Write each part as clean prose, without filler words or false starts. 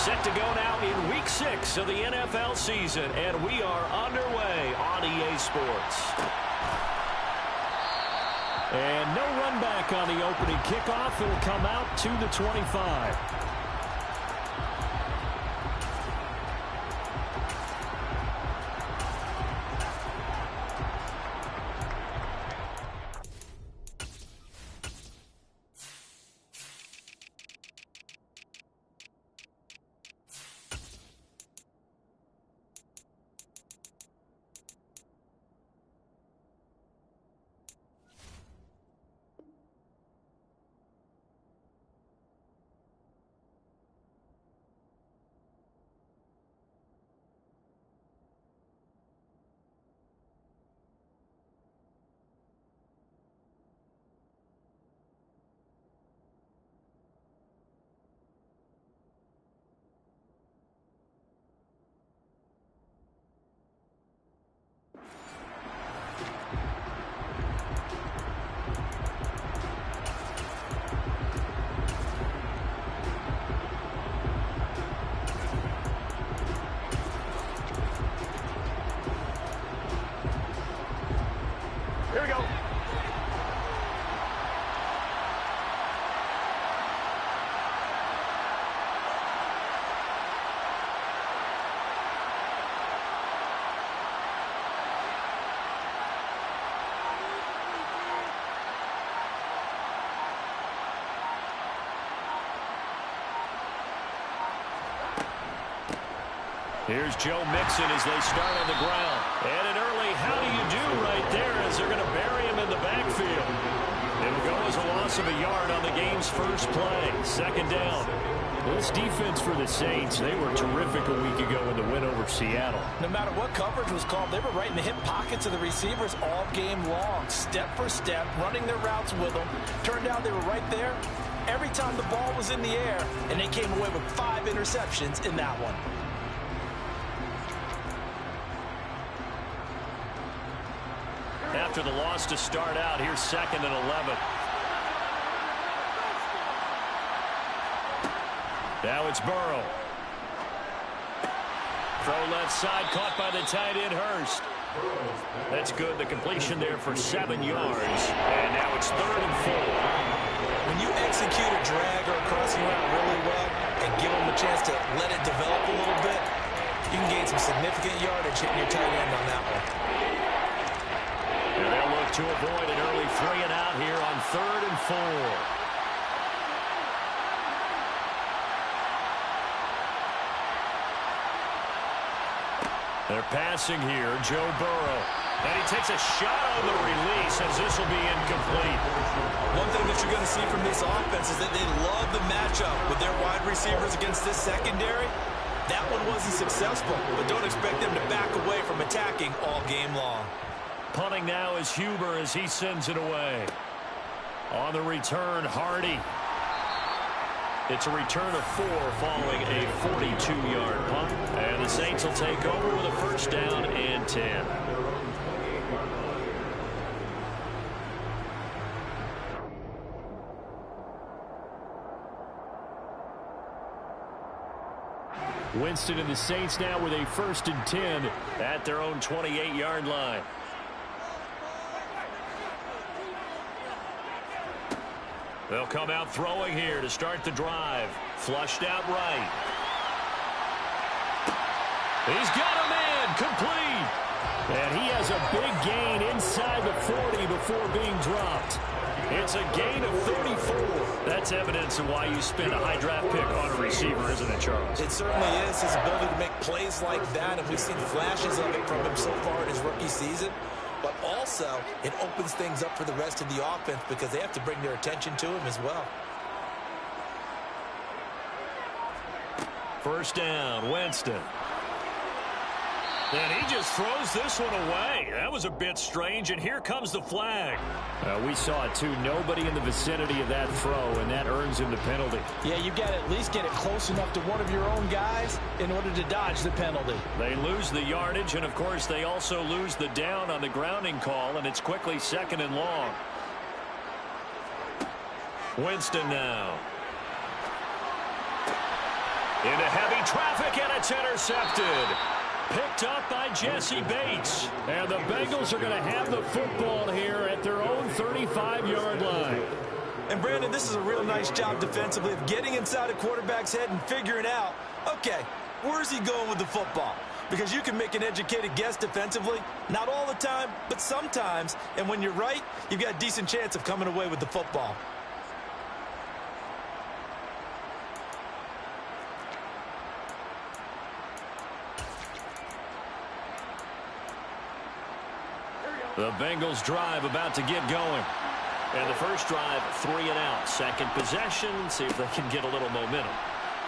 Set to go now in Week 6 of the NFL season, and we are underway on EA Sports. And no run back on the opening kickoff. It'll come out to the 25. Here we go. Here's Joe Mixon as they start on the ground. And an early how do you do right there as they're going to bury him in the backfield. It'll go as a loss of a yard on the game's first play. Second down. This defense for the Saints, they were terrific a week ago in the win over Seattle. No matter what coverage was called, they were right in the hip pockets of the receivers all game long. Step for step, running their routes with them. Turned out they were right there every time the ball was in the air, and they came away with 5 interceptions in that one. After the loss to start out, here's 2nd and 11. Now it's Burrow. Throw left side, caught by the tight end, Hurst. That's good. The completion there for 7 yards. And now it's 3rd and 4. When you execute a drag or a crossing route really well and give them a chance to let it develop a little bit, you can gain some significant yardage hitting your tight end on that one. And they'll look to avoid an early 3 and out here on 3rd and 4. They're passing here, Joe Burrow. And he takes a shot on the release as this will be incomplete. One thing that you're going to see from this offense is that they love the matchup with their wide receivers against this secondary. That one wasn't successful, but don't expect them to back away from attacking all game long. Punting now is Huber as he sends it away. On the return, Hardy. It's a return of 4 following a 42-yard punt. And the Saints will take over with a 1st down and 10. Winston and the Saints now with a 1st and 10 at their own 28-yard line. They'll come out throwing here to start the drive. Flushed out right. He's got a man complete. And he has a big gain inside the 40 before being dropped. It's a gain of 34. That's evidence of why you spend a high draft pick on a receiver, isn't it, Charles? It certainly is. His ability to make plays like that, and we've seen flashes of it from him so far in his rookie season. But also, it opens things up for the rest of the offense because they have to bring their attention to him as well. 1st down, Winston. And he just throws this one away. That was a bit strange, and here comes the flag. We saw it, too. Nobody in the vicinity of that throw, and that earns him the penalty. Yeah, you've got to at least get it close enough to one of your own guys in order to dodge the penalty. They lose the yardage, and, of course, they also lose the down on the grounding call, and it's quickly 2nd and long. Winston now. Into heavy traffic, and it's intercepted. Picked up by Jesse Bates. And the Bengals are going to have the football here at their own 35-yard line. And, Brandon, this is a real nice job defensively of getting inside a quarterback's head and figuring out, okay, where's he going with the football? Because you can make an educated guess defensively, not all the time, but sometimes. And when you're right, you've got a decent chance of coming away with the football. The Bengals drive about to get going. And the first drive, 3 and out. Second possession, see if they can get a little momentum.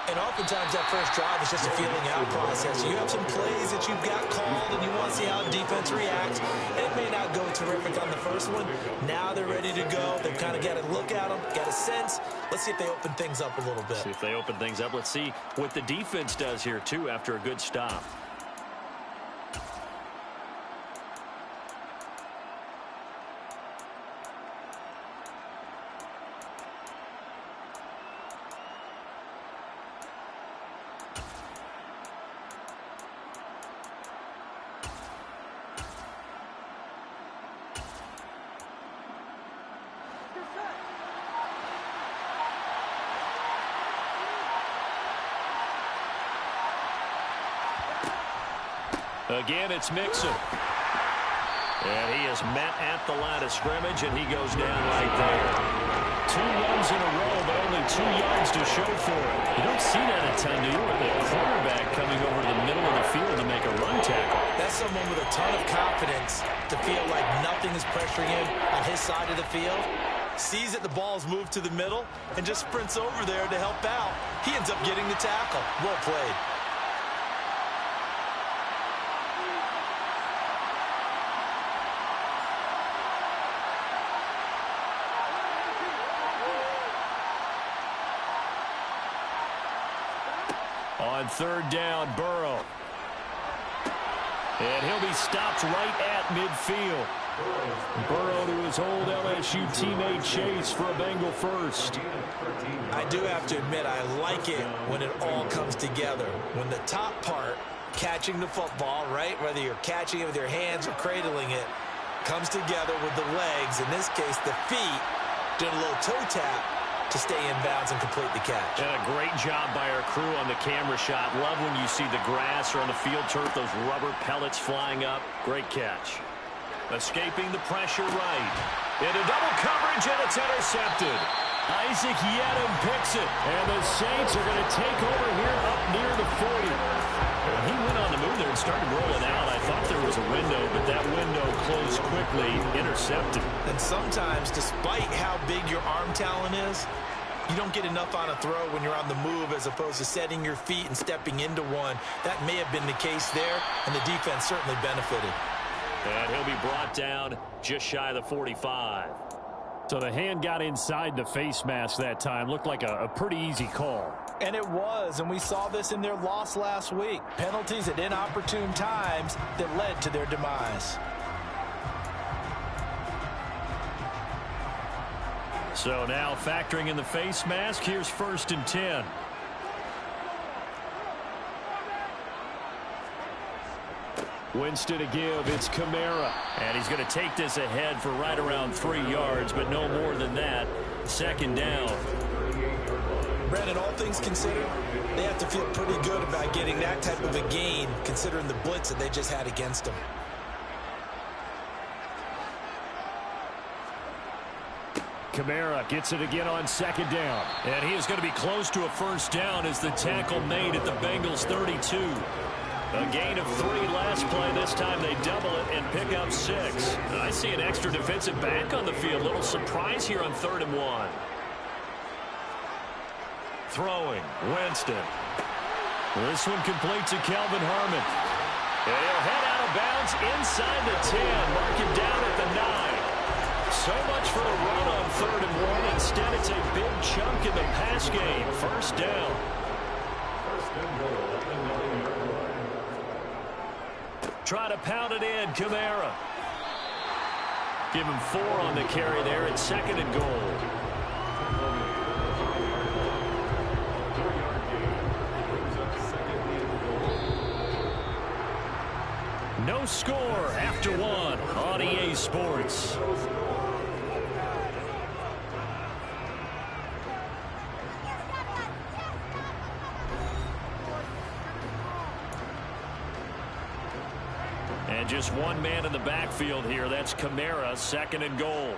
And oftentimes that first drive is just a feeling out process. You have some plays that you've got called and you want to see how the defense reacts. It may not go terrific on the first one. Now they're ready to go. They've kind of got to look at them, got a sense. Let's see if they open things up a little bit. See if they open things up. Let's see what the defense does here, too, after a good stop. Again, it's Mixon. And he is met at the line of scrimmage, and he goes down right there. 2 runs in a row, but only 2 yards to show for it. You don't see that a ton, do you? With the quarterback coming over to the middle of the field to make a run tackle. That's someone with a ton of confidence to feel like nothing is pressuring him on his side of the field. Sees that the ball's moved to the middle and just sprints over there to help out. He ends up getting the tackle. Well played. On third down, Burrow. And he'll be stopped right at midfield. Burrow to his old LSU teammate Chase for a Bengal first. I do have to admit, I like it when it all comes together. When the top part, catching the football, right, whether you're catching it with your hands or cradling it, comes together with the legs, in this case the feet, doing a little toe tap to stay in bounds and complete the catch. And a great job by our crew on the camera shot. Love when you see the grass or on the field turf, those rubber pellets flying up. Great catch. Escaping the pressure right. Into double coverage, and it's intercepted. Isaac Yedem picks it. And the Saints are going to take over here up near the 40. And he went on the move there and started rolling out. I thought there was a window, but that window closed quickly. Intercepted. And sometimes, despite how big your arm talent is, you don't get enough on a throw when you're on the move as opposed to setting your feet and stepping into one. That may have been the case there, and the defense certainly benefited. And he'll be brought down just shy of the 45. So the hand got inside the face mask that time. Looked like a pretty easy call. And it was, and we saw this in their loss last week. Penalties at inopportune times that led to their demise. So now factoring in the face mask, here's 1st and 10. Winston to give, it's Kamara. And he's going to take this ahead for right around 3 yards, but no more than that. 2nd down. Brandon, all things considered, they have to feel pretty good about getting that type of a gain, considering the blitz that they just had against them. Kamara gets it again on 2nd down. And he is going to be close to a 1st down as the tackle made at the Bengals 32. A gain of 3 last play. This time they double it and pick up 6. I see an extra defensive back on the field. Little surprise here on 3rd and 1. Throwing, Winston. This one complete to Kelvin Harmon. And he'll head out of bounds inside the 10. Mark him down at the 9. So much for the run on 3rd and 1. Instead, it's a big chunk in the pass game. 1st down. Try to pound it in, Kamara. Give him 4 on the carry there. It's 2nd and goal. No score after one on EA Sports. And just one man in the backfield here. That's Kamara, second and goal.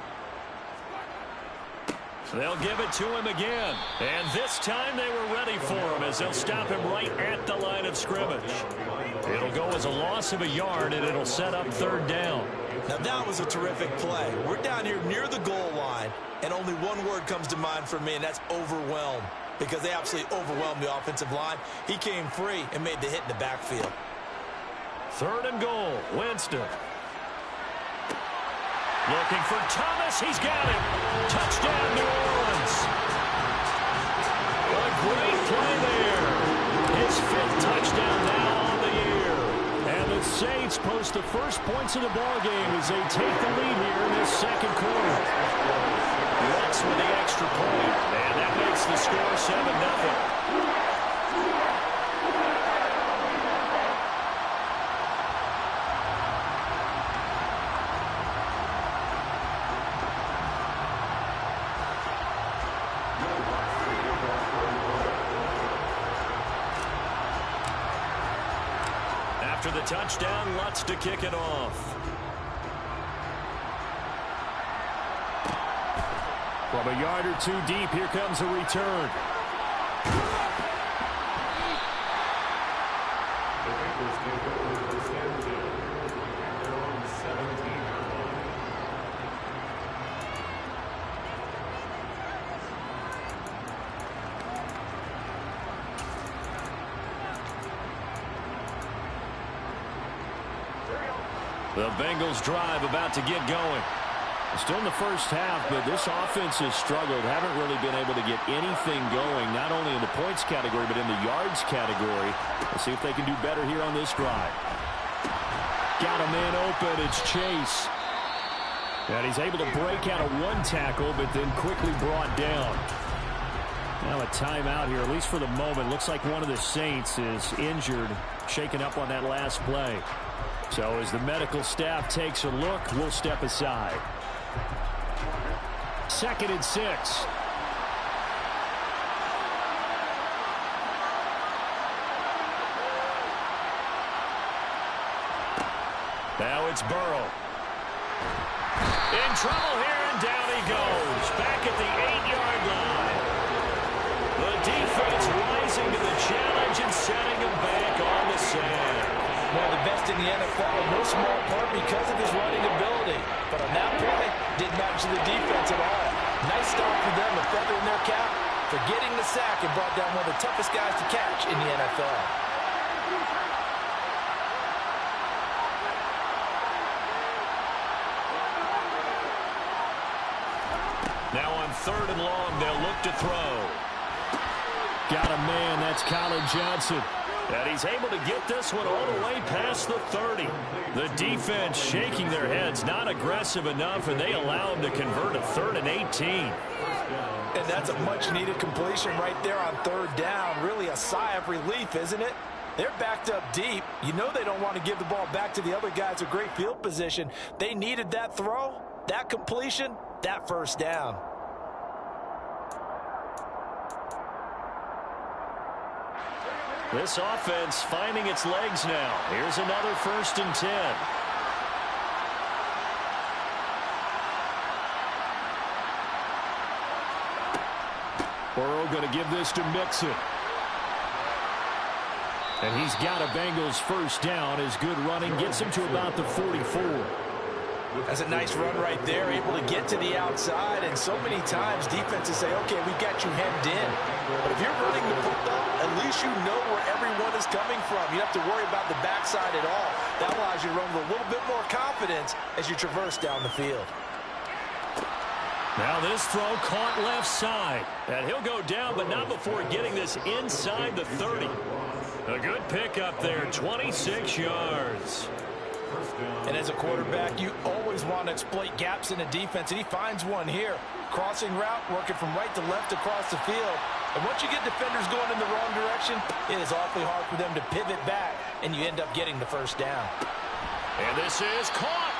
They'll give it to him again. And this time they were ready for him as they'll stop him right at the line of scrimmage. It'll go as a loss of a yard, and it'll set up third down. Now that was a terrific play. We're down here near the goal line, and only one word comes to mind for me, and that's overwhelmed, because they absolutely overwhelmed the offensive line. He came free and made the hit in the backfield. Third and goal, Winston. Looking for Thomas. He's got it. Touchdown, New Orleans. A great play there. His fifth touchdown now on the year. And the Saints post the first points of the ballgame as they take the lead here in this second quarter. Rex with the extra point. And that makes the score 7-0. After the touchdown, Lutz to kick it off. From a yard or two deep, here comes a return. The Bengals drive about to get going. Still in the first half, but this offense has struggled. Haven't really been able to get anything going, not only in the points category, but in the yards category. Let's see if they can do better here on this drive. Got a man open. It's Chase. And he's able to break out of one tackle, but then quickly brought down. Now a timeout here, at least for the moment. Looks like one of the Saints is injured, shaken up on that last play. So as the medical staff takes a look, we'll step aside. 2nd and 6. Now it's Burrow. In trouble here, and down he goes. Back at the 8-yard line. The defense rising to the challenge and setting him back on the sand. One of the best in the NFL, in no small part because of his running ability. But on that play, didn't match the defense at all. Nice stop for them, a feather in their cap for getting the sack and brought down one of the toughest guys to catch in the NFL. Now on 3rd and long, they'll look to throw. Got a man, that's Colin Johnson. And he's able to get this one all the way past the 30. The defense shaking their heads, not aggressive enough, and they allow him to convert a 3rd and 18. And that's a much-needed completion right there on 3rd down. Really a sigh of relief, isn't it? They're backed up deep. You know they don't want to give the ball back to the other guys in great field position. They needed that throw, that completion, that 1st down. This offense finding its legs now. Here's another 1st and 10. Burrow going to give this to Mixon. And he's got a Bengals 1st down as good running gets him to about the 44. That's a nice run right there, able to get to the outside, and so many times defenses say, okay, we got you hemmed in. But if you're running the football, at least you know where everyone is coming from. You don't have to worry about the backside at all. That allows you to run with a little bit more confidence as you traverse down the field. Now this throw caught left side. And he'll go down, but not before getting this inside the 30. A good pickup there, 26 yards. And as a quarterback, you always want to exploit gaps in the defense, and he finds one here. Crossing route, working from right to left across the field. And once you get defenders going in the wrong direction, it is awfully hard for them to pivot back, and you end up getting the 1st down. And this is caught.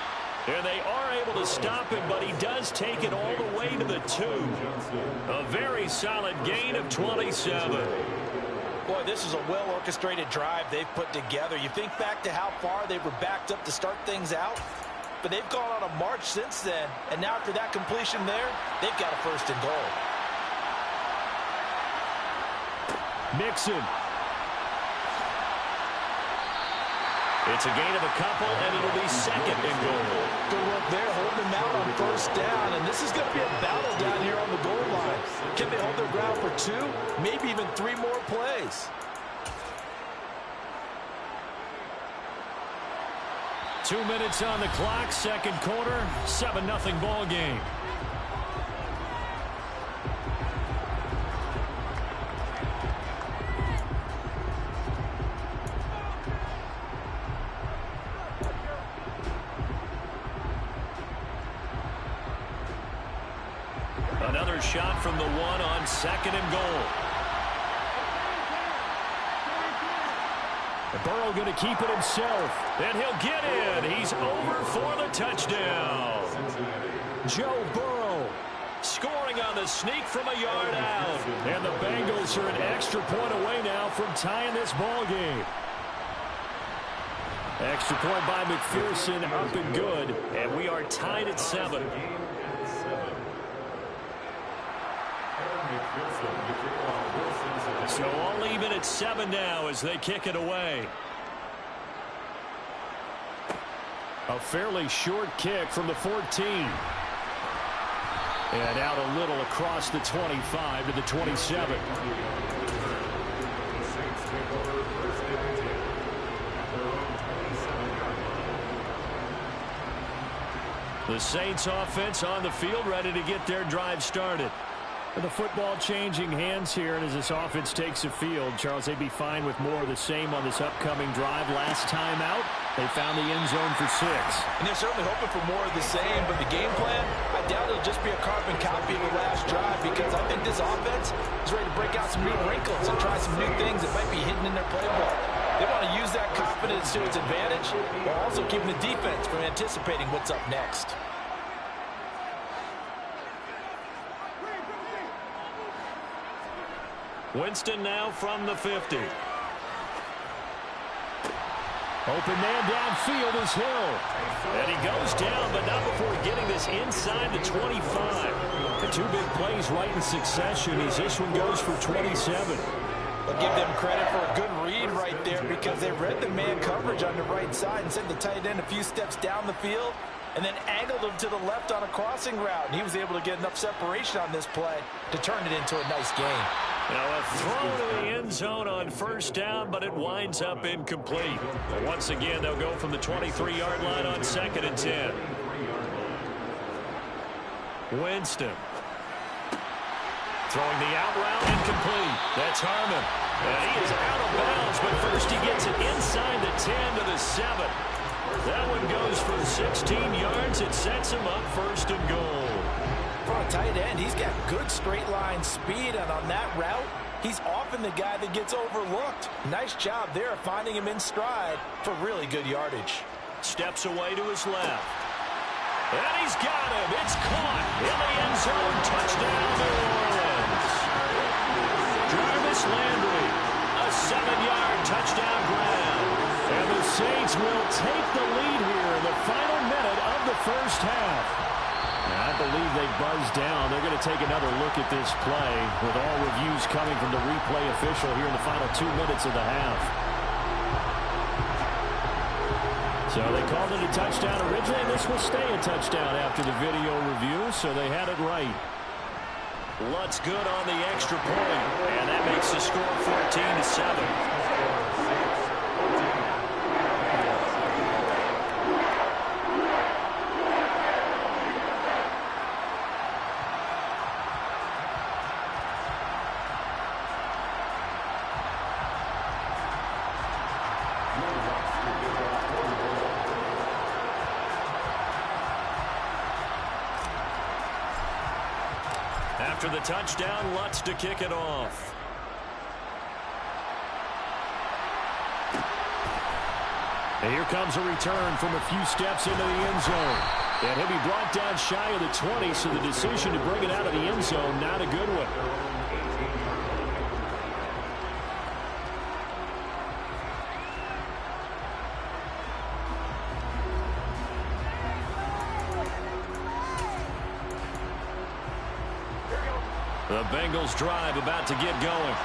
And they are able to stop him, but he does take it all the way to the 2. A very solid gain of 27. Boy, this is a well-orchestrated drive they've put together. You think back to how far they were backed up to start things out, but they've gone on a march since then. And now after that completion there, they've got a first and goal. Mixon. It's a gain of a couple, and it'll be second and goal. Good work there, holding them out on first down. And this is going to be a battle down here on the goal line. Can they hold their ground for 2, maybe even 3 more plays? 2 minutes on the clock, second quarter, 7-0 ball game. Another shot from the 1 on second and goal. Burrow going to keep it himself, and he'll get in. He's over for the touchdown. Joe Burrow scoring on the sneak from a yard out. And the Bengals are an extra point away now from tying this ball game. Extra point by McPherson, up and good, and we are tied at 7. So all even at 7 now as they kick it away. A fairly short kick from the 14. And out a little across the 25 to the 27. The Saints offense on the field, ready to get their drive started. The football changing hands here, and as this offense takes the field, Charles, they'd be fine with more of the same on this upcoming drive. Last time out, they found the end zone for 6. And they're certainly hoping for more of the same, but the game plan, I doubt it'll just be a carbon copy of the last drive, because I think this offense is ready to break out some new wrinkles and try some new things that might be hidden in their playbook. They want to use that confidence to its advantage, while also keeping the defense from anticipating what's up next. Winston now from the 50. Open man downfield is Hill. And he goes down, but not before getting this inside the 25. The 2 big plays right in succession as this one goes for 27. I'll give them credit for a good read right there, because they read the man coverage on the right side and sent the tight end a few steps down the field and then angled him to the left on a crossing route. And he was able to get enough separation on this play to turn it into a nice gain. Now a throw to the end zone on first down, but it winds up incomplete. But once again, they'll go from the 23-yard line on second and 10. Winston. Throwing the out route, incomplete. That's Harmon. And he is out of bounds, but first he gets it inside the 10 to the 7. That one goes for 16 yards. It sets him up first and goal. For a tight end, he's got good straight line speed, and on that route, he's often the guy that gets overlooked. Nice job there of finding him in stride for really good yardage. Steps away to his left. And he's got him. It's caught in the end zone. Touchdown, New Orleans. Jarvis Landry, a 7-yard touchdown grab. And the Saints will take the lead here in the final minute of the first half. I believe they buzzed down. They're going to take another look at this play with all reviews coming from the replay official here in the final 2 minutes of the half. So they called it a touchdown originally, and this will stay a touchdown after the video review, so they had it right. Lutz good on the extra point, and that makes the score 14-7. After the touchdown, Lutz to kick it off. And here comes a return from a few steps into the end zone. And he'll be brought down shy of the 20, so the decision to bring it out of the end zone, not a good one. The Bengals drive about to get going.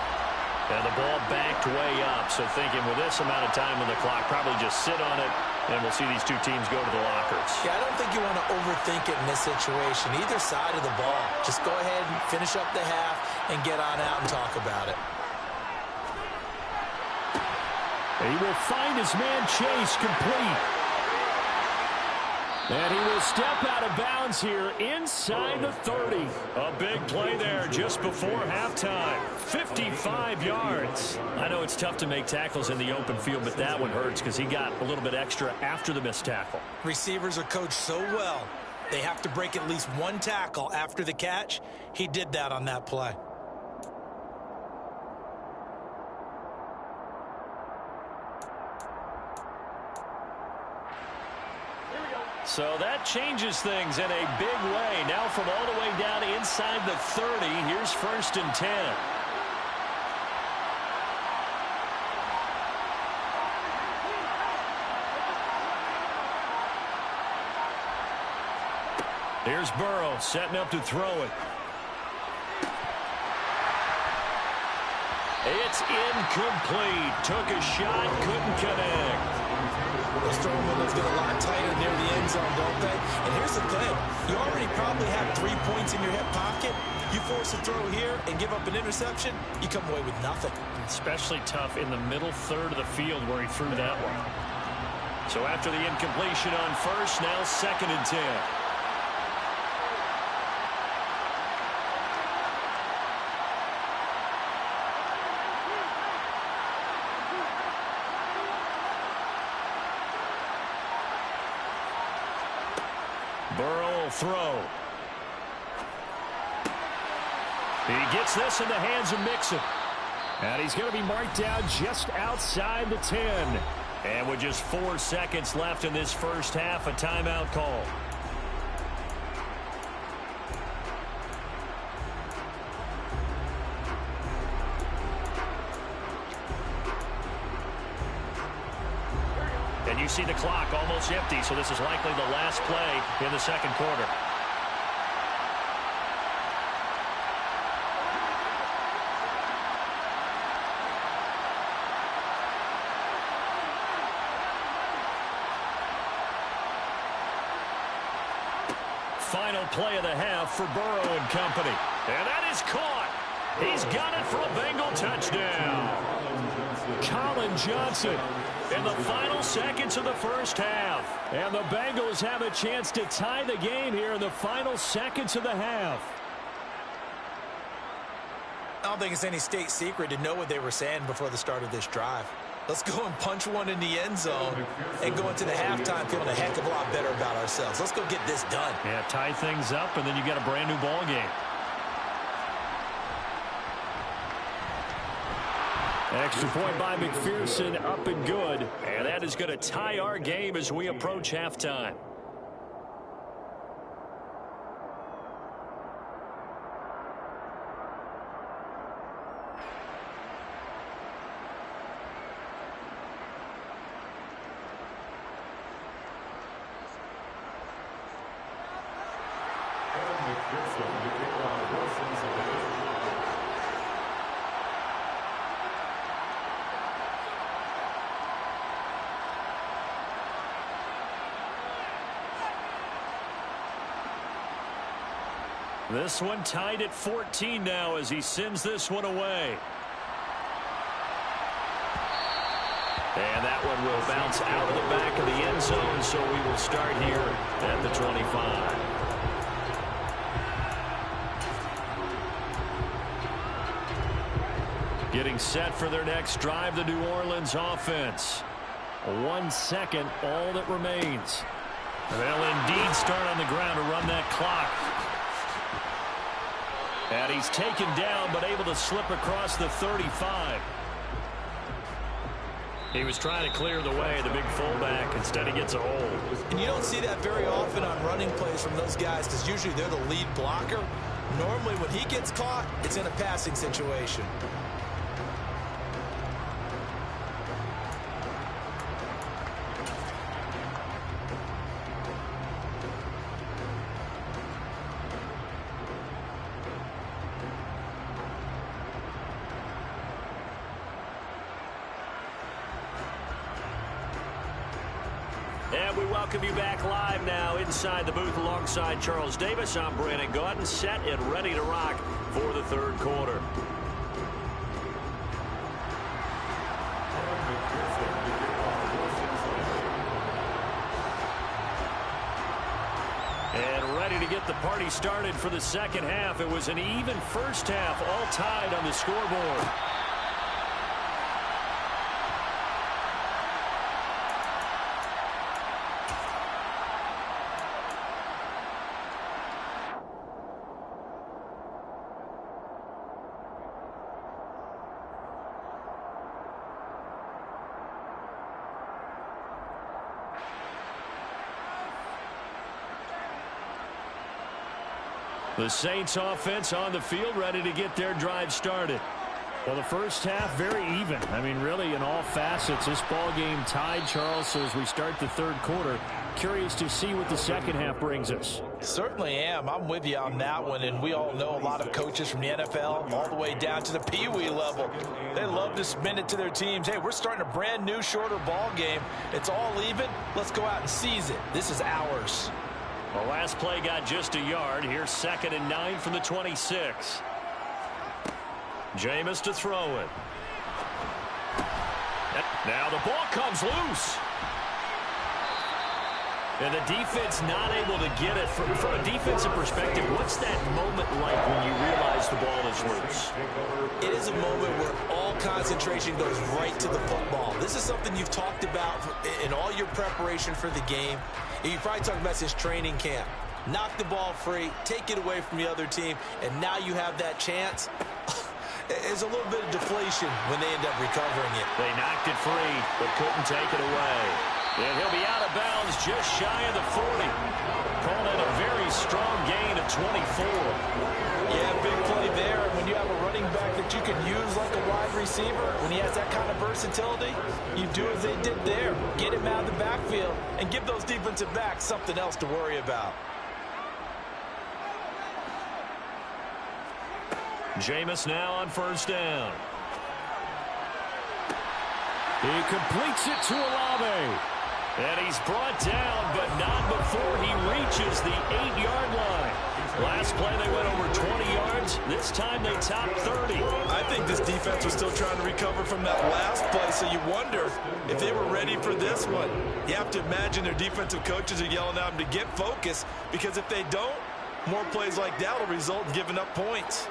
And the ball backed way up, so thinking with this amount of time on the clock, probably just sit on it, and we'll see these two teams go to the lockers. Yeah, I don't think you want to overthink it in this situation, either side of the ball. Just go ahead and finish up the half and get on out and talk about it. He will find his man Chase complete. And he will step out of bounds here inside the 30. A big play there just before halftime. 55 yards. I know it's tough to make tackles in the open field, but that one hurts because he got a little bit extra after the missed tackle. Receivers are coached so well, they have to break at least one tackle after the catch. He did that on that play. So that changes things in a big way. Now from all the way down inside the 30, here's 1st and 10. Here's Burrow setting up to throw it. It's incomplete. Took a shot, couldn't connect. Those throwing windows get a lot tighter near the end zone, don't they? And here's the thing. You already probably have 3 points in your hip pocket. You force a throw here and give up an interception, you come away with nothing. Especially tough in the middle third of the field where he threw that one. So after the incompletion on first, now 2nd and 10. Burrow will throw. He gets this in the hands of Mixon. And he's going to be marked down just outside the 10. And with just 4 seconds left in this first half, a timeout call. And you see the clock almost empty, so this is likely the last play in the second quarter. Final play of the half for Burrow and company. And that is caught. He's got it for a Bengal touchdown. Colin Johnson in the final seconds of the first half. And the Bengals have a chance to tie the game here in the final seconds of the half. I don't think it's any state secret to know what they were saying before the start of this drive. Let's go and punch one in the end zone and go into the halftime feeling a heck of a lot better about ourselves. Let's go get this done. Yeah, tie things up, and then you got a brand new ball game. Extra point by McPherson, up and good. And that is going to tie our game as we approach halftime. This one tied at 14 now as he sends this one away. And that one will bounce out of the back of the end zone, so we will start here at the 25. Getting set for their next drive, the New Orleans offense. 1 second, all that remains. They'll indeed start on the ground to run that clock. And he's taken down, but able to slip across the 35. He was trying to clear the way, the big fullback. Instead, he gets a hold. And you don't see that very often on running plays from those guys because usually they're the lead blocker. Normally, when he gets caught, it's in a passing situation. And we welcome you back live now inside the booth alongside Charles Davis. I'm Brandon Gaudin, set and ready to rock for the third quarter. And ready to get the party started for the second half. It was an even first half, all tied on the scoreboard. The Saints offense on the field, ready to get their drive started. Well, the first half, very even. I mean, really, in all facets, this ball game tied, Charles. So as we start the third quarter, curious to see what the second half brings us. Certainly am. I'm with you on that one. And we all know a lot of coaches from the NFL all the way down to the Pee-wee level. They love to spin it to their teams. Hey, we're starting a brand new, shorter ball game. It's all even. Let's go out and seize it. This is ours. The last play got just a yard. Here's 2nd and 9 from the 26. Jameis to throw it. Now the ball comes loose. And the defense not able to get it. From a defensive perspective, what's that moment like when you realize the ball is loose? It is a moment where all concentration goes right to the football. This is something you've talked about in all your preparation for the game. You probably talked about since training camp. Knock the ball free, take it away from the other team, and now you have that chance. There's a little bit of deflation when they end up recovering it. They knocked it free, but couldn't take it away. And he'll be out of bounds just shy of the 40. Calling it a very strong gain of 24. Yeah, big play there. When you have a running back that you can use like a wide receiver, when he has that kind of versatility, you do as they did there. Get him out of the backfield and give those defensive backs something else to worry about. Jameis now on first down. He completes it to Olave. And he's brought down, but not before he reaches the 8-yard line. Last play, they went over 20 yards. This time, they topped 30. I think this defense was still trying to recover from that last play, so you wonder if they were ready for this one. You have to imagine their defensive coaches are yelling at them to get focused, because if they don't, more plays like that will result in giving up points.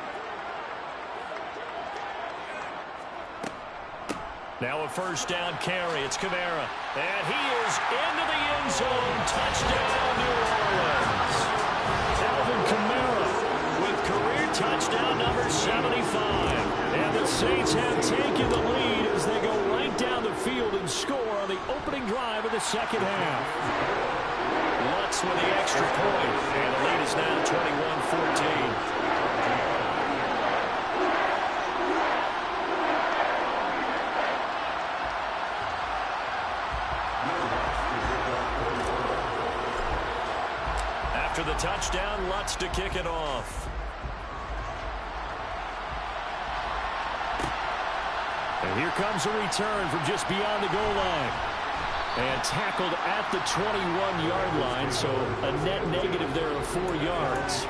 Now a first down carry. It's Kamara. And he is into the end zone. Touchdown, New Orleans. Alvin Kamara with career touchdown number 75. And the Saints have taken the lead as they go right down the field and score on the opening drive of the second half. Lutz with the extra point. And the lead is now 21-14. After the touchdown, Lutz to kick it off. And here comes a return from just beyond the goal line. And tackled at the 21-yard line, so a net negative there of 4 yards.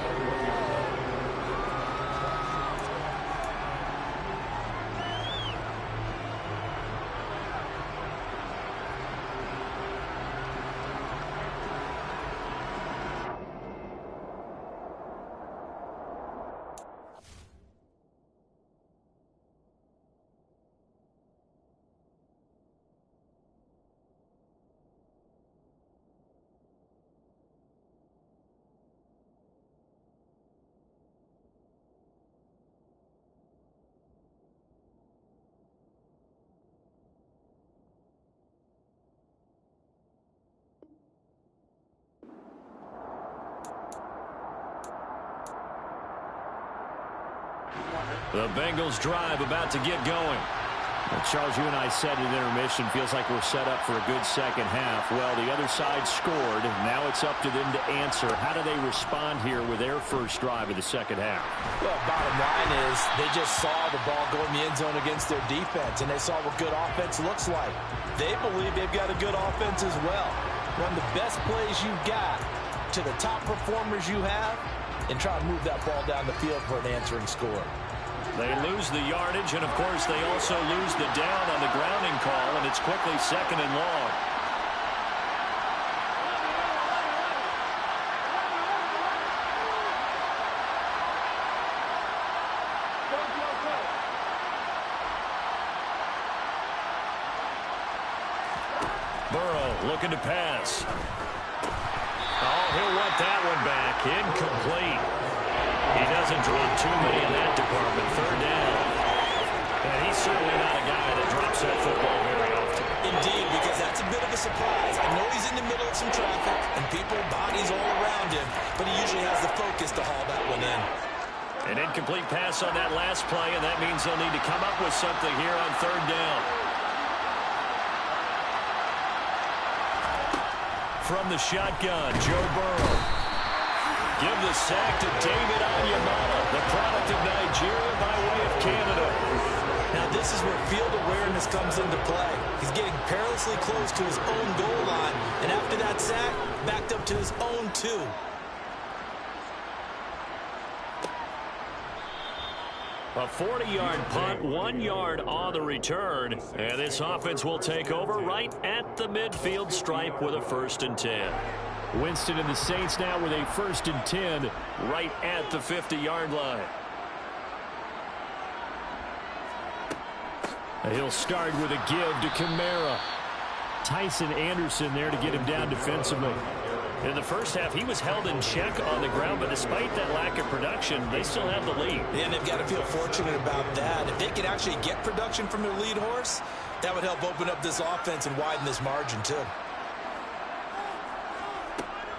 The Bengals drive about to get going. Well, Charles, you and I said at intermission, feels like we're set up for a good second half. Well, the other side scored. Now it's up to them to answer. How do they respond here with their first drive of the second half? Well, bottom line is they just saw the ball go in the end zone against their defense, and they saw what good offense looks like. They believe they've got a good offense as well. Run the best plays you've got to the top performers you have and try to move that ball down the field for an answering score. They lose the yardage, and, of course, they also lose the down on the grounding call, and it's quickly 2nd and long. Burrow looking to pass. Oh, he'll want that one back. Incomplete. He doesn't drop too many in that department. 3rd down. And he's certainly not a guy that drops that football very often. Indeed, because that's a bit of a surprise. I know he's in the middle of some traffic and people, bodies all around him, but he usually has the focus to haul that one in. An incomplete pass on that last play, and that means they'll need to come up with something here on 3rd down. From the shotgun, Joe Burrow. Give the sack to David Onyemata, the product of Nigeria by way of Canada. Now this is where field awareness comes into play. He's getting perilously close to his own goal line, and after that sack, backed up to his own 2. A 40-yard punt, 1 yard on the return. And this offense will take over right at the midfield stripe with a 1st and 10. Winston and the Saints now with a 1st and 10 right at the 50-yard line. He'll start with a give to Kamara. Tyson Anderson there to get him down defensively. In the first half, he was held in check on the ground, but despite that lack of production, they still have the lead. And they've got to feel fortunate about that. If they can actually get production from their lead horse, that would help open up this offense and widen this margin too.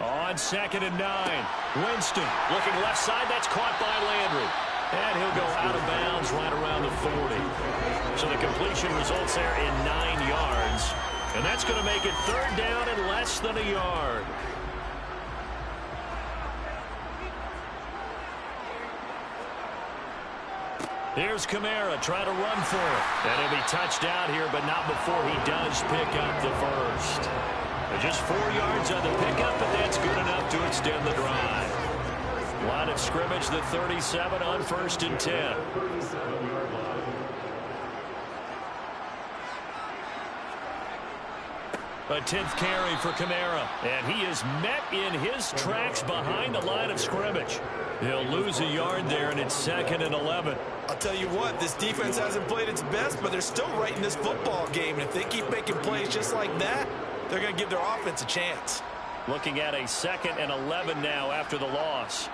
On 2nd and 9, Winston looking left side. That's caught by Landry. And he'll go out of bounds right around the 40. So the completion results there in 9 yards. And that's going to make it 3rd down and less than a yard. Here's Kamara trying to run for it. And he'll be touched out here, but not before he does pick up the 1st. Just 4 yards on the pickup, but that's good enough to extend the drive. Line of scrimmage, the 37 on 1st and 10. A 10th carry for Kamara, and he is met in his tracks behind the line of scrimmage. He'll lose a yard there, and it's 2nd and 11. I'll tell you what, this defense hasn't played its best, but they're still right in this football game. And if they keep making plays just like that, they're going to give their offense a chance. Looking at a 2nd and 11 now after the loss.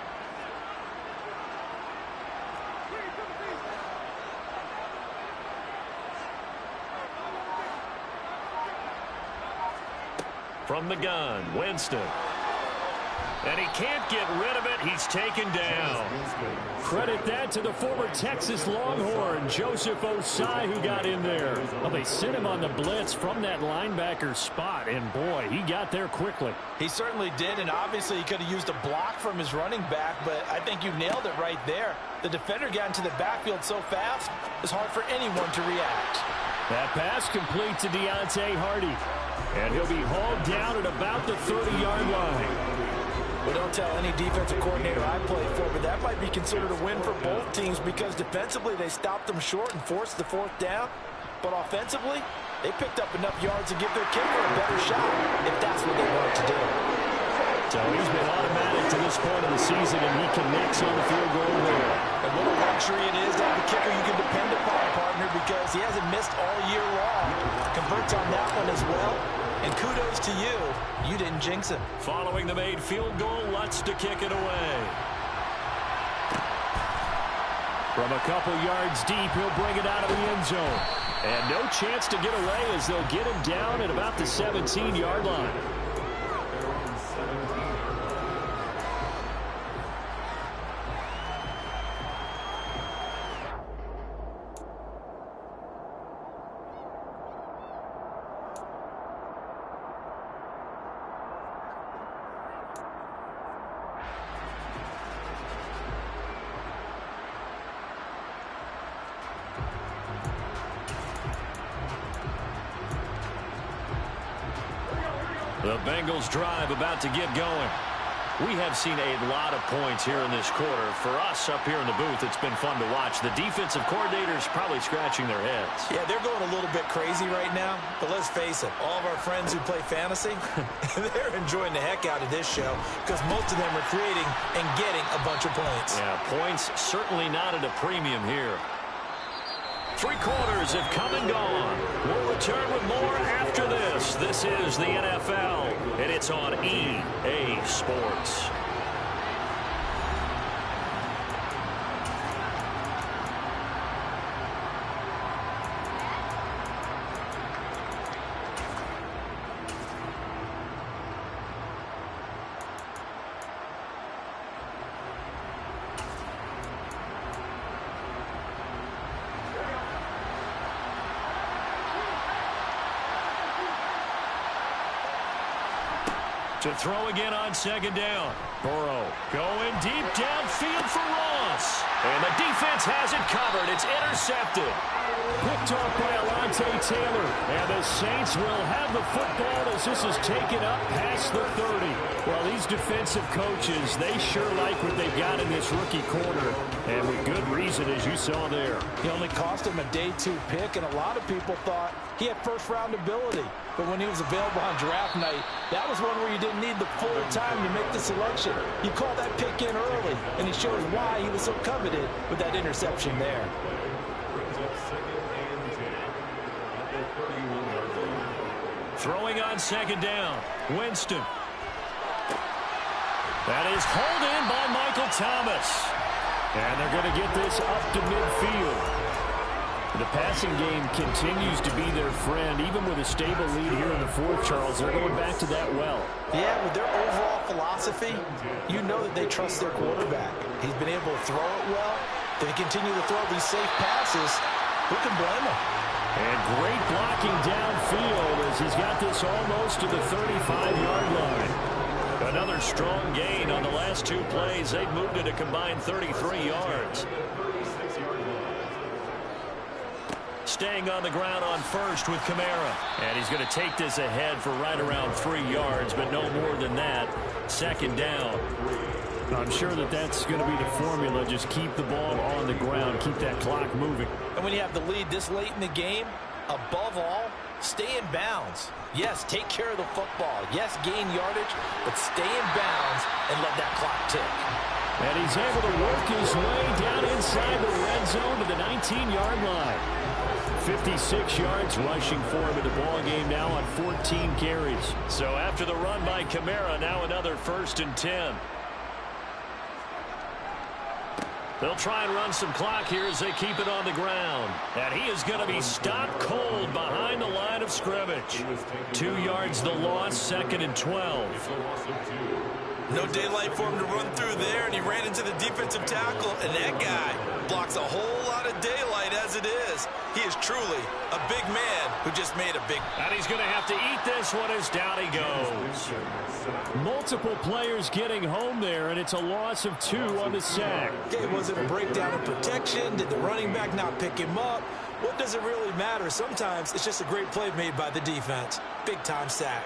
From the gun, Winston. And he can't get rid of it. He's taken down. Credit that to the former Texas Longhorn, Joseph Osai, who got in there. Well, they sent him on the blitz from that linebacker spot, and boy, he got there quickly. He certainly did, and obviously he could have used a block from his running back, but I think you nailed it right there. The defender got into the backfield so fast, it's hard for anyone to react. That pass complete to Deontay Hardy, and he'll be hauled down at about the 30-yard line. Well, don't tell any defensive coordinator I played for, but that might be considered a win for both teams because defensively they stopped them short and forced the 4th down. But offensively, they picked up enough yards to give their kicker a better shot if that's what they wanted to do. So he's been automatic to this point of the season, and he connects on the field goal there. And what a luxury it is to have a kicker you can depend upon, partner, because he hasn't missed all year long. Converts on that one as well. And kudos to you. You didn't jinx him. Following the made field goal, Lutz to kick it away. From a couple yards deep, he'll bring it out of the end zone. And no chance to get away as they'll get him down at about the 17-yard line. The Bengals drive about to get going. We have seen a lot of points here in this quarter. For us up here in the booth, it's been fun to watch. The defensive coordinators probably scratching their heads. Yeah, they're going a little bit crazy right now. But let's face it, all of our friends who play fantasy, they're enjoying the heck out of this show because most of them are creating and getting a bunch of points. Yeah, points certainly not at a premium here. 3 quarters have come and gone. We'll return with more after this. This is the NFL, and it's on EA Sports. To throw again on 2nd down. Burrow going deep downfield for Ross. And the defense has it covered. It's intercepted. Picked off by Alontae Taylor. And the Saints will have the football as this is taken up past the 30. Well, these defensive coaches, they sure like what they've got in this rookie corner. And with good reason, as you saw there. He only cost him a day 2 pick, and a lot of people thought he had first-round ability. But when he was available on draft night, that was one where you didn't need the full time to make the selection. You called that pick in early, and he shows why he was so coveted with that interception there. Throwing on 2nd down. Winston. That is hauled in by Michael Thomas. And they're going to get this up to midfield. The passing game continues to be their friend. Even with a stable lead here in the 4th, Charles, they're going back to that well. Yeah, with their overall philosophy, you know that they trust their quarterback. He's been able to throw it well. They continue to throw these safe passes. Who can blame them? And great blocking downfield as he's got this almost to the 35-yard line. Another strong gain on the last 2 plays. They've moved it a combined 33 yards. Staying on the ground on 1st with Kamara. And he's going to take this ahead for right around 3 yards, but no more than that. 2nd down. I'm sure that that's going to be the formula. Just keep the ball on the ground. Keep that clock moving. And when you have the lead this late in the game, above all, stay in bounds. Yes, take care of the football. Yes, gain yardage, but stay in bounds and let that clock tick. And he's able to work his way down inside the red zone to the 19-yard line. 56 yards rushing for him in the ball game now on 14 carries. So after the run by Kamara, now another 1st and 10. They'll try and run some clock here as they keep it on the ground. And he is going to be stopped cold behind the line of scrimmage. 2 yards the loss, 2nd and 12. No daylight for him to run through there, and he ran into the defensive tackle, and that guy blocks a whole lot of daylight as it is. He is truly a big man who just made a big... And he's going to have to eat this one as down he goes. Multiple players getting home there, and it's a loss of 2 on the sack. Okay, was it a breakdown in protection? Did the running back not pick him up? What does it really matter? Sometimes it's just a great play made by the defense. Big-time sack.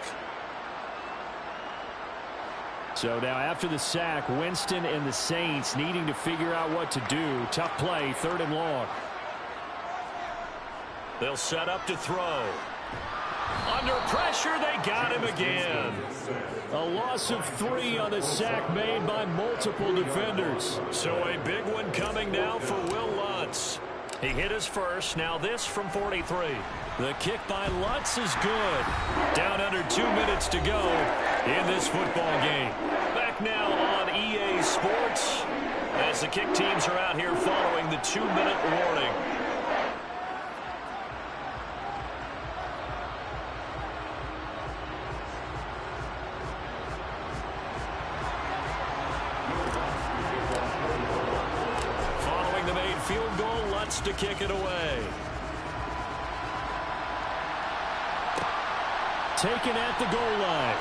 So now after the sack, Winston and the Saints needing to figure out what to do. Tough play, 3rd and long. They'll set up to throw. Under pressure, they got him again. A loss of 3 on the sack made by multiple defenders. So a big one coming now for Will Lutz. He hit his first, now this from 43. The kick by Lutz is good. Down under 2 minutes to go in this football game. Back now on EA Sports as the kick teams are out here following the 2-minute warning. Following the made field goal, Lutz to kick it away. Taken at the goal line.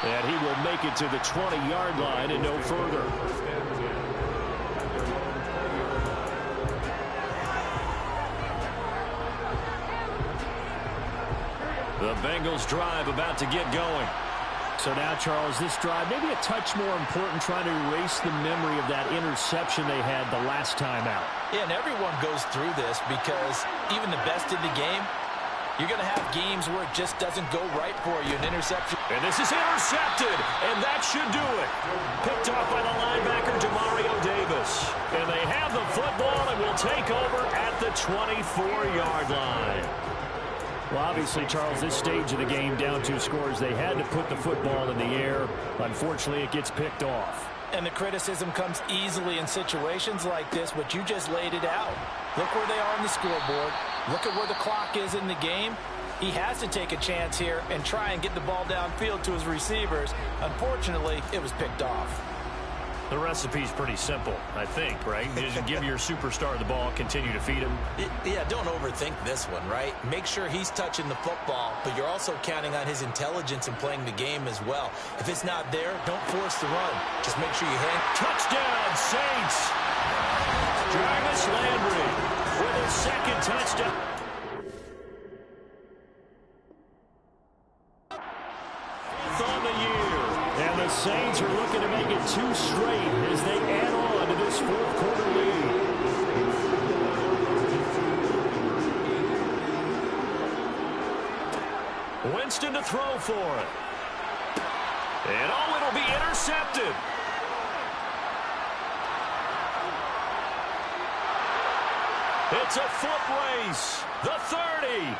And he will make it to the 20-yard line and no further. The Bengals drive about to get going. So now, Charles, this drive maybe a touch more important, trying to erase the memory of that interception they had the last time out. Yeah, and everyone goes through this because even the best in the game, you're going to have games where it just doesn't go right for you, an interception. And this is intercepted, and that should do it. Picked off by the linebacker, Demario Davis. And they have the football and will take over at the 24-yard line. Well, obviously, Charles, this stage of the game, down 2 scores, they had to put the football in the air. Unfortunately, it gets picked off. And the criticism comes easily in situations like this, but you just laid it out. Look where they are on the scoreboard. Look at where the clock is in the game. He has to take a chance here and try and get the ball downfield to his receivers. Unfortunately, it was picked off. The recipe's pretty simple, I think, right? You just give your superstar the ball, continue to feed him. Yeah, don't overthink this one, right? Make sure he's touching the football, but you're also counting on his intelligence in playing the game as well. If it's not there, don't force the run. Just make sure you hang. Touchdown, Saints! Jarvis Landry with his second touchdown. On the year. And the Saints are looking to make it 2 straight as they add on to this 4th quarter lead. Winston to throw for it. And oh, it'll be intercepted. It's a foot race. The 30.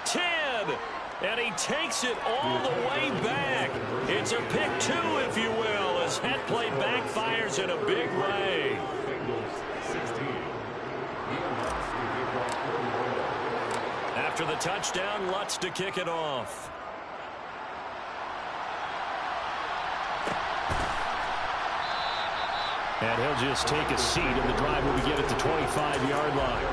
10. And he takes it all the way back. It's a pick 2, if you will, as head play backfires in a big way. After the touchdown, Lutz to kick it off. And he'll just take a seat, and the drive will begin at the 25-yard line.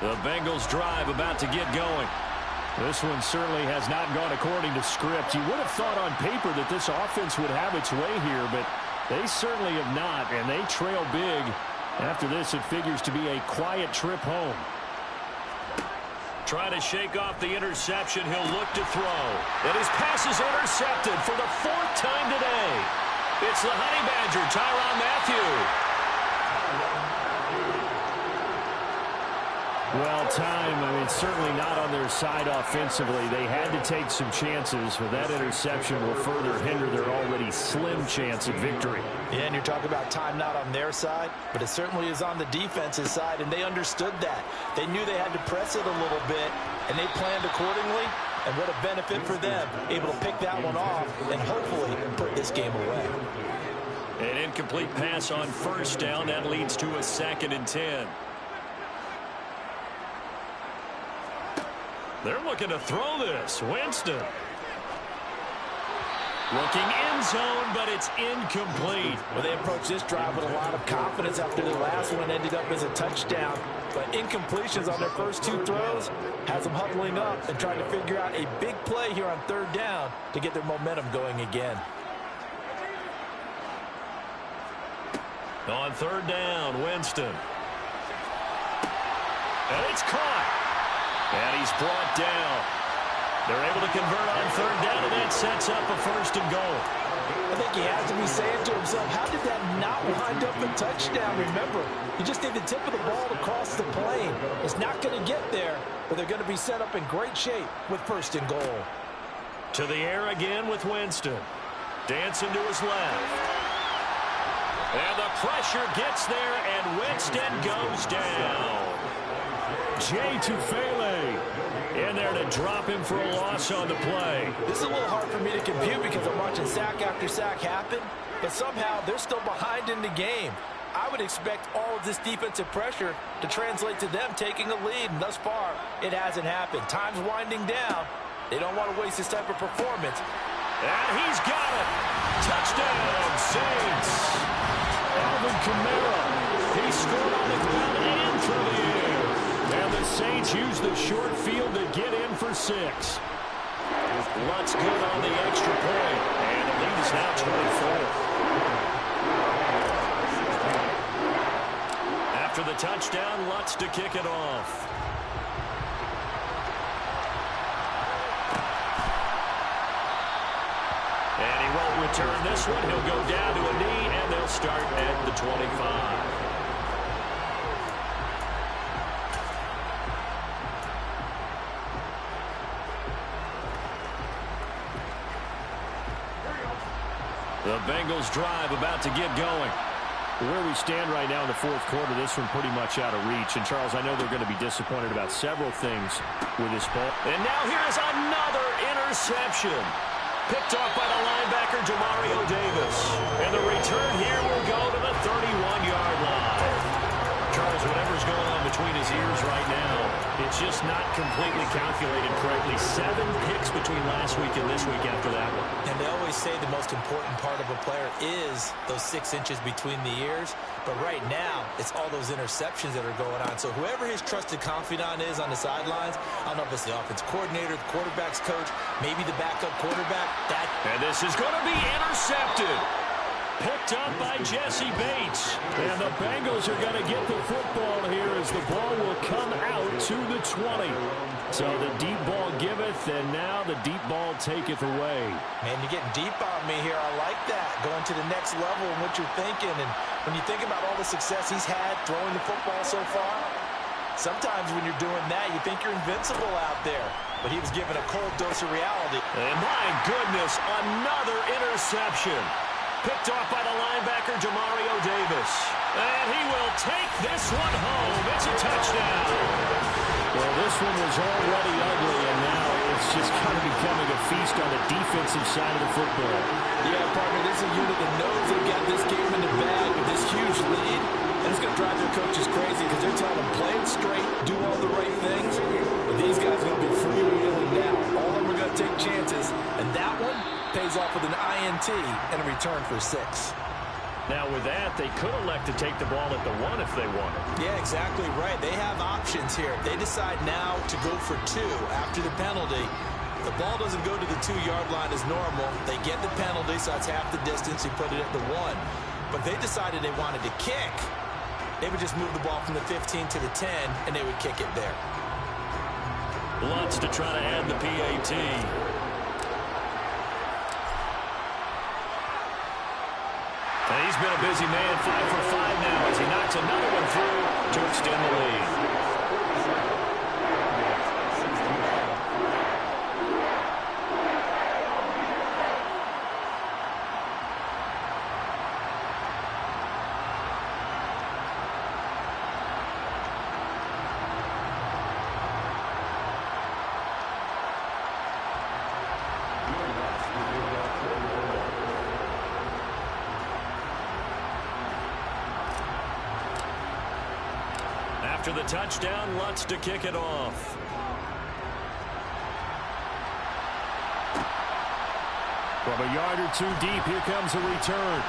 The Bengals drive about to get going. This one certainly has not gone according to script. You would have thought on paper that this offense would have its way here, but they certainly have not, and they trail big. After this, it figures to be a quiet trip home. Trying to shake off the interception. He'll look to throw. And his pass is intercepted for the 4th time today. It's the Honey Badger, Tyrann Mathieu. Well, certainly not on their side offensively. They had to take some chances, but that interception will further hinder their already slim chance of victory. Yeah, and you're talking about time not on their side, but it certainly is on the defense's side, and they understood that. They knew they had to press it a little bit, and they planned accordingly, and what a benefit for them, able to pick that one off and hopefully put this game away. An incomplete pass on first down. That leads to a 2nd and 10. They're looking to throw this. Winston. Looking end zone, but it's incomplete. Well, they approached this drive with a lot of confidence after the last one ended up as a touchdown. But incompletions on their first 2 throws has them huddling up and trying to figure out a big play here on 3rd down to get their momentum going again. On 3rd down, Winston. And it's caught. And he's brought down. They're able to convert on 3rd down, and that sets up a 1st and goal. I think he has to be saying to himself, how did that not wind up a touchdown? Remember, you just need the tip of the ball to cross the plane. It's not going to get there, but they're going to be set up in great shape with 1st and goal. To the air again with Winston. Dancing to his left. And the pressure gets there, and Winston goes down. Jay Tufele in there to drop him for a loss on the play. This is a little hard for me to compute because I'm watching sack after sack happen, but somehow they're still behind in the game. I would expect all of this defensive pressure to translate to them taking a lead, and thus far, it hasn't happened. Time's winding down. They don't want to waste this type of performance. And he's got it. Touchdown, Saints. Alvin Kamara. He scored on the ground and through the air. And the Saints use the short field to get in for 6. Lutz good on the extra point. And the lead is now 24. After the touchdown, Lutz to kick it off. And he won't return this one. He'll go down to a knee, and they'll start at the 25. The Bengals drive about to get going. Where we stand right now in the fourth quarter, this one pretty much out of reach. And, Charles, I know they're going to be disappointed about several things with this ball. And now here's another interception. Picked off by the linebacker, Demario Davis. And the return here will go to the 31-yard line. Charles, whatever's going on between his ears right now, it's just not completely calculated correctly. 7 picks between last week and this week after that one. And they always say the most important part of a player is those 6 inches between the ears. But right now, it's all those interceptions that are going on. So whoever his trusted confidant is on the sidelines, I don't know if it's the offense coordinator, the quarterback's coach, maybe the backup quarterback. And this is going to be intercepted. Picked up by Jesse Bates. And the Bengals are going to get the football here as the ball will come out to the 20. So the deep ball giveth, and now the deep ball taketh away. Man, you're getting deep on me here. I like that. Going to the next level and what you're thinking. And when you think about all the success he's had throwing the football so far, sometimes when you're doing that, you think you're invincible out there. But he was given a cold dose of reality. And my goodness, another interception. Picked off by the linebacker, Demario Davis. And he will take this one home. It's a touchdown. Well, this one was already ugly, and now it's just kind of becoming a feast on the defensive side of the football. Yeah, partner, this is a unit that knows they've got this game in the bag with this huge lead. And it's going to drive their coaches crazy because they're telling them play it straight, do all the right things. But these guys are going to be freewheeling now. All of them are going to take chances. And that one pays off with an INT and a return for 6. Now with that, they could elect to take the ball at the 1 if they wanted. Yeah, exactly right. They have options here. If they decide now to go for 2 after the penalty, the ball doesn't go to the 2-yard line as normal. They get the penalty, so that's half the distance. You put it at the 1. But they decided they wanted to kick. They would just move the ball from the 15 to the 10, and they would kick it there. Lutz to try to add the PAT. And he's been a busy man, 5 for 5 now as he knocks another one through to extend the lead. After the touchdown, Lutz to kick it off. From a yard or 2 deep, here comes a return.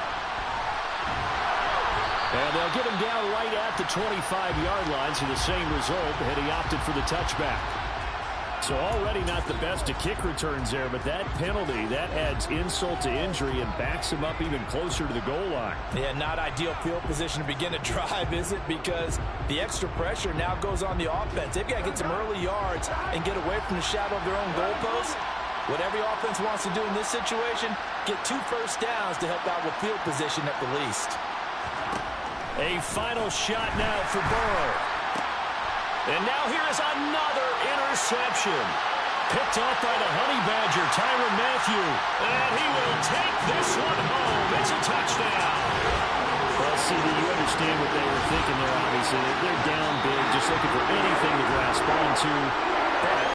And they'll get him down right at the 25-yard line, so the same result had he opted for the touchback. So already not the best of kick returns there, but that penalty, that adds insult to injury and backs him up even closer to the goal line. Yeah, not ideal field position to begin a drive, is it? Because the extra pressure now goes on the offense. They've got to get some early yards and get away from the shadow of their own goalpost. What every offense wants to do in this situation, get 2 first downs to help out with field position at the least. A final shot now for Burrow. And now here is another interception. Picked off by the Honey Badger, Tyrann Mathieu. And he will take this one home. It's a touchdown. Well, CD, you understand what they were thinking there, obviously. They're down big, just looking for anything to grasp onto.